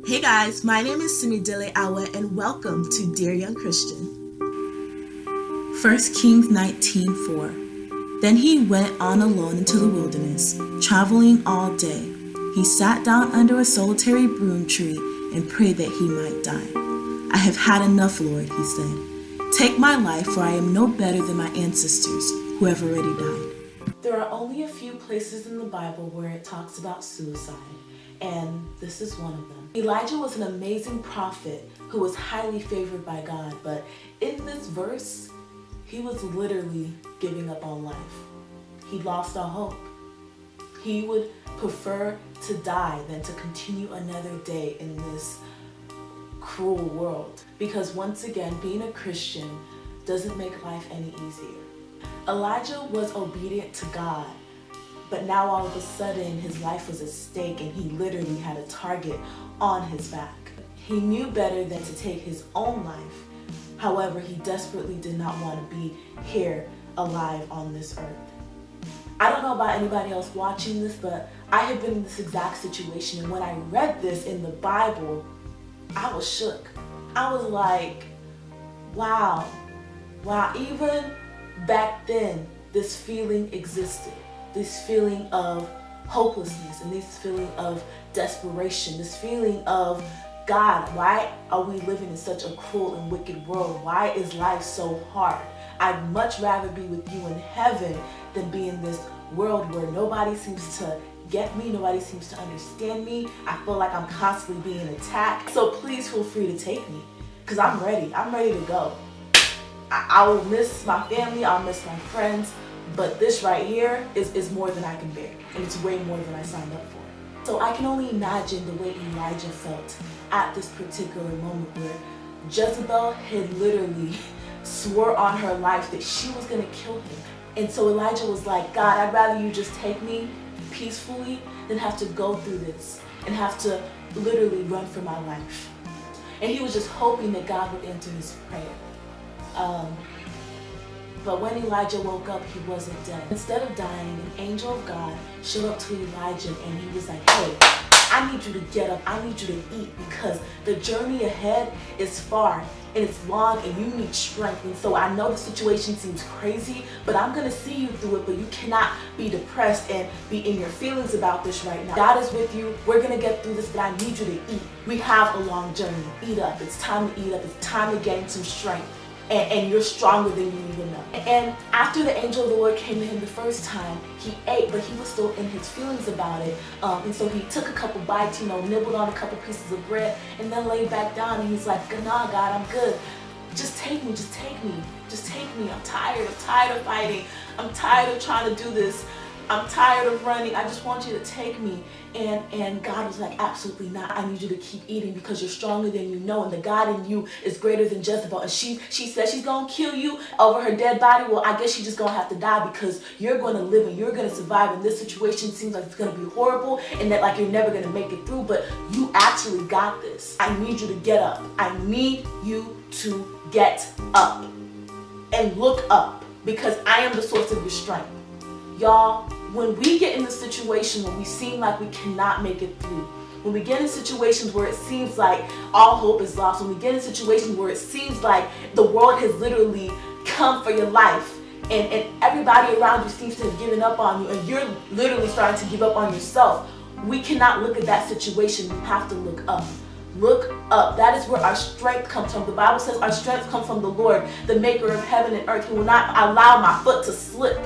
Hey guys, my name is Simi Deleawe and welcome to Dear Young Christian. 1 Kings 19:4. Then he went on alone into the wilderness, traveling all day. He sat down under a solitary broom tree and prayed that he might die. I have had enough, Lord, he said. Take my life, for I am no better than my ancestors who have already died. There are only a few places in the Bible where it talks about suicide, and this is one of them. Elijah was an amazing prophet who was highly favored by God, but in this verse, he was literally giving up on life. He lost all hope. He would prefer to die than to continue another day in this cruel world. Because once again, being a Christian doesn't make life any easier. Elijah was obedient to God, but now all of a sudden his life was at stake and he literally had a target on his back. He knew better than to take his own life. However, he desperately did not want to be here alive on this earth. I don't know about anybody else watching this, but I have been in this exact situation, and when I read this in the Bible, I was shook. I was like, wow, even back then, this feeling existed. This feeling of hopelessness and this feeling of desperation, this feeling of, God, why are we living in such a cruel and wicked world? Why is life so hard? I'd much rather be with you in heaven than be in this world where nobody seems to get me, nobody seems to understand me. I feel like I'm constantly being attacked. So please feel free to take me, because I'm ready to go. I will miss my family, I'll miss my friends, but this right here is more than I can bear, and it's way more than I signed up for. So I can only imagine the way Elijah felt at this particular moment where Jezebel had literally swore on her life that she was going to kill him. And so Elijah was like, God, I'd rather you just take me peacefully than have to go through this and have to literally run for my life. And he was just hoping that God would answer his prayer. But when Elijah woke up, he wasn't dead. Instead of dying, an angel of God showed up to Elijah and he was like, hey, I need you to get up. I need you to eat because the journey ahead is far and it's long and you need strength. And so I know the situation seems crazy, but I'm going to see you through it. But you cannot be depressed and be in your feelings about this right now. God is with you. We're going to get through this, but I need you to eat. We have a long journey. Eat up. It's time to eat up. It's time to gain some strength. And you're stronger than you even know. And after the angel of the Lord came to him the first time, he ate, but he was still in his feelings about it. And so he took a couple bites, nibbled on a couple pieces of bread, and then laid back down. And he's like, nah, God, I'm good. Just take me, just take me, just take me. I'm tired of fighting. I'm tired of trying to do this. I'm tired of running. I just want you to take me. And God was like, absolutely not. I need you to keep eating because you're stronger than you know. And the God in you is greater than Jezebel. And she said she's going to kill you over her dead body. Well, I guess she's just going to have to die because you're going to live and you're going to survive. And this situation seems like it's going to be horrible and that like you're never going to make it through. But you actually got this. I need you to get up. I need you to get up and look up because I am the source of your strength. Y'all, when we get in the situation where we seem like we cannot make it through, when we get in situations where it seems like all hope is lost, when we get in situations where it seems like the world has literally come for your life and everybody around you seems to have given up on you and you're literally starting to give up on yourself, we cannot look at that situation. We have to look up. Look up. That is where our strength comes from. The Bible says our strength comes from the Lord, the maker of heaven and earth. He will not allow my foot to slip.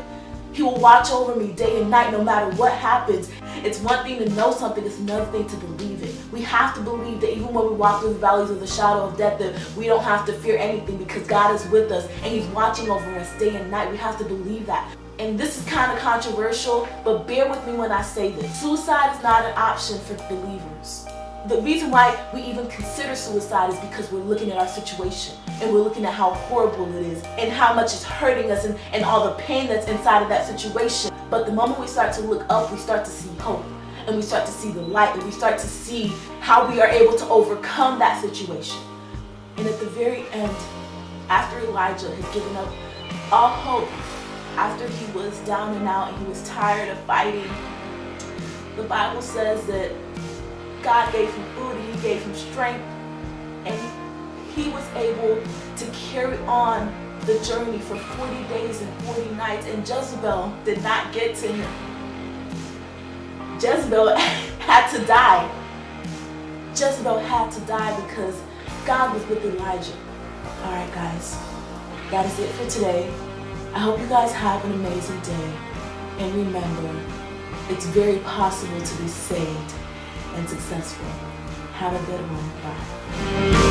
He will watch over me day and night no matter what happens. It's one thing to know something, it's another thing to believe it. We have to believe that even when we walk through the valleys of the shadow of death, that we don't have to fear anything because God is with us and He's watching over us day and night. We have to believe that. And this is kind of controversial, but bear with me when I say this. Suicide is not an option for believers. The reason why we even consider suicide is because we're looking at our situation and we're looking at how horrible it is and how much it's hurting us and all the pain that's inside of that situation. But the moment we start to look up, we start to see hope and we start to see the light and we start to see how we are able to overcome that situation. And at the very end, after Elijah had given up all hope, after he was down and out and he was tired of fighting, the Bible says that God gave him food and He gave him strength, and he was able to carry on the journey for 40 days and 40 nights, and Jezebel did not get to him. Jezebel had to die. Jezebel had to die because God was with Elijah. Alright guys, that is it for today. I hope you guys have an amazing day. And remember, it's very possible to be saved and successful. Have a good one. Bye.